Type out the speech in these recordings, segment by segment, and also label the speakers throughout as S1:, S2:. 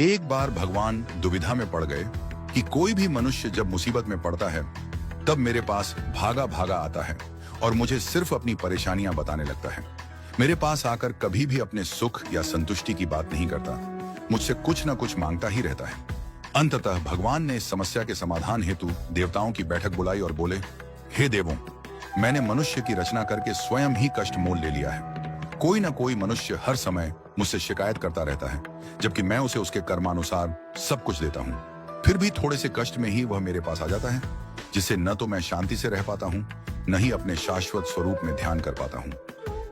S1: एक बार भगवान दुविधा में पड़ गए कि कोई भी मनुष्य जब मुसीबत में पड़ता है तब मेरे पास भागा भागा आता है और मुझे सिर्फ अपनी परेशानियां बताने लगता है। मेरे पास आकर कभी भी अपने सुख या संतुष्टि की बात नहीं करता, मुझसे कुछ न कुछ मांगता ही रहता है। अंततः भगवान ने इस समस्या के समाधान हेतु देवताओं की बैठक बुलाई और बोले, हे देवों, मैंने मनुष्य की रचना करके स्वयं ही कष्ट मोल ले लिया है। कोई ना कोई मनुष्य हर समय मुझसे शिकायत करता रहता है, जबकि मैं उसे उसके कर्मानुसार सब कुछ देता हूँ। फिर भी थोड़े से कष्ट में ही वह मेरे पास आ जाता है, जिससे न तो मैं शांति से रह पाता हूँ, न ही अपने शाश्वत स्वरूप में ध्यान कर पाता हूँ।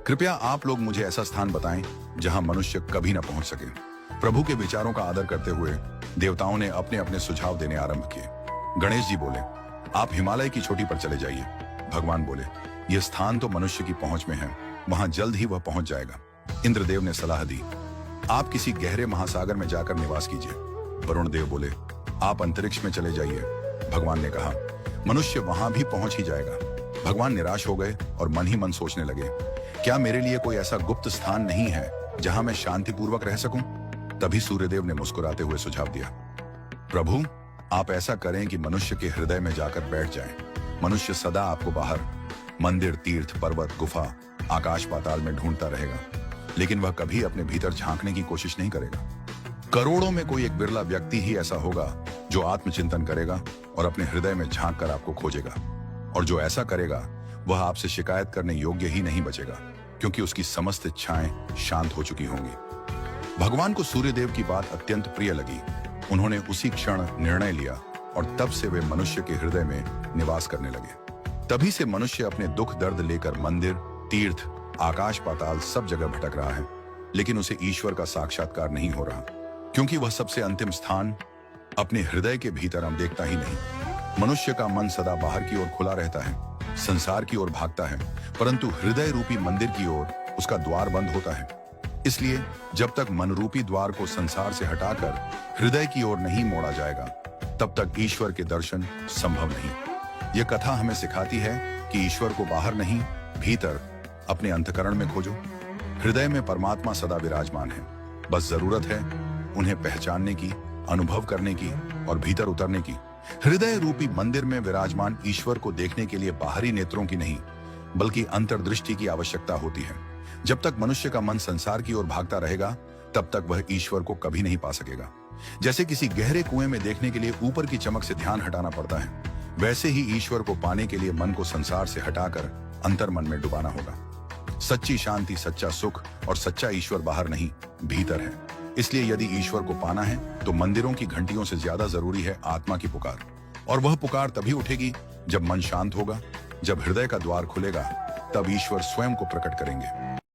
S1: कृपया आप लोग मुझे ऐसा स्थान बताएं जहां मनुष्य कभी न पहुंच सके। प्रभु के विचारों का आदर करते हुए देवताओं ने अपने अपने सुझाव देने आरंभ किए। गणेश जी बोले, आप हिमालय की चोटी पर चले जाइए। भगवान बोले, यह स्थान तो मनुष्य की पहुंच में है, वहां जल्द ही वह पहुंच जाएगा। इंद्रदेव ने सलाह दी, आप किसी गहरे महासागर में जाकर निवास कीजिए। वरुण देव बोले, आप अंतरिक्ष में चले जाइए। भगवान ने कहा, मनुष्य वहां भी पहुंच ही जाएगा। भगवान निराश हो गए और मन ही मन सोचने लगे, क्या मेरे लिए कोई ऐसा गुप्त स्थान नहीं है जहां मैं शांतिपूर्वक रह सकूं? तभी सूर्यदेव ने मुस्कुराते हुए सुझाव दिया, प्रभु, आप ऐसा करें कि मनुष्य के हृदय में जाकर बैठ जाएं। मनुष्य सदा आपको बाहर मंदिर, तीर्थ, पर्वत, गुफा, आकाश पाताल में ढूंढता रहेगा, लेकिन वह कभी अपने भीतर झांकने की कोशिश नहीं करेगा। करोड़ों में कोई एक बिरला व्यक्ति ही ऐसा होगा जो आत्मचिंतन करेगा और अपने हृदय में झांक कर आपको खोजेगा। और जो ऐसा करेगा वह आपसे शिकायत करने योग्य ही नहीं बचेगा, क्योंकि उसकी समस्त इच्छाएं शांत हो चुकी होंगी। भगवान को सूर्यदेव की बात अत्यंत प्रिय लगी। उन्होंने उसी क्षण निर्णय लिया और तब से वे मनुष्य के हृदय में निवास करने लगे। तभी से मनुष्य अपने दुख दर्द लेकर मंदिर, तीर्थ, आकाश पाताल सब जगह भटक रहा है, लेकिन उसे ईश्वर का साक्षात्कार नहीं हो रहा, क्योंकि वह सबसे अंतिम स्थान अपने हृदय के भीतर हम देखता ही नहीं। मनुष्य का मन सदा बाहर की ओर खुला रहता है, संसार की ओर भागता है, परंतु हृदय रूपी मंदिर की ओर उसका द्वार बंद होता है। इसलिए जब तक मन रूपी द्वार को संसार से हटाकर हृदय की ओर नहीं मोड़ा जाएगा, तब तक ईश्वर के दर्शन संभव नहीं। यह कथा हमें सिखाती है कि ईश्वर को बाहर नहीं, भीतर अपने अंतःकरण में खोजो। हृदय में परमात्मा सदा विराजमान है, बस जरूरत है उन्हें पहचानने की, अनुभव करने की और भीतर उतरने की। हृदय रूपी मंदिर में विराजमान ईश्वर को देखने के लिए बाहरी नेत्रों की नहीं, बल्कि अंतर्दृष्टि की आवश्यकता होती है। जब तक मनुष्य का मन संसार की ओर भागता रहेगा, तब तक वह ईश्वर को कभी नहीं पा सकेगा। जैसे किसी गहरे कुएं में देखने के लिए ऊपर की चमक से ध्यान हटाना पड़ता है, वैसे ही ईश्वर को पाने के लिए मन को संसार से हटाकर अंतर मन में डुबाना होगा। सच्ची शांति, सच्चा सुख और सच्चा ईश्वर बाहर नहीं, भीतर है। इसलिए यदि ईश्वर को पाना है तो मंदिरों की घंटियों से ज्यादा जरूरी है आत्मा की पुकार। और वह पुकार तभी उठेगी जब मन शांत होगा। जब हृदय का द्वार खुलेगा, तब ईश्वर स्वयं को प्रकट करेंगे।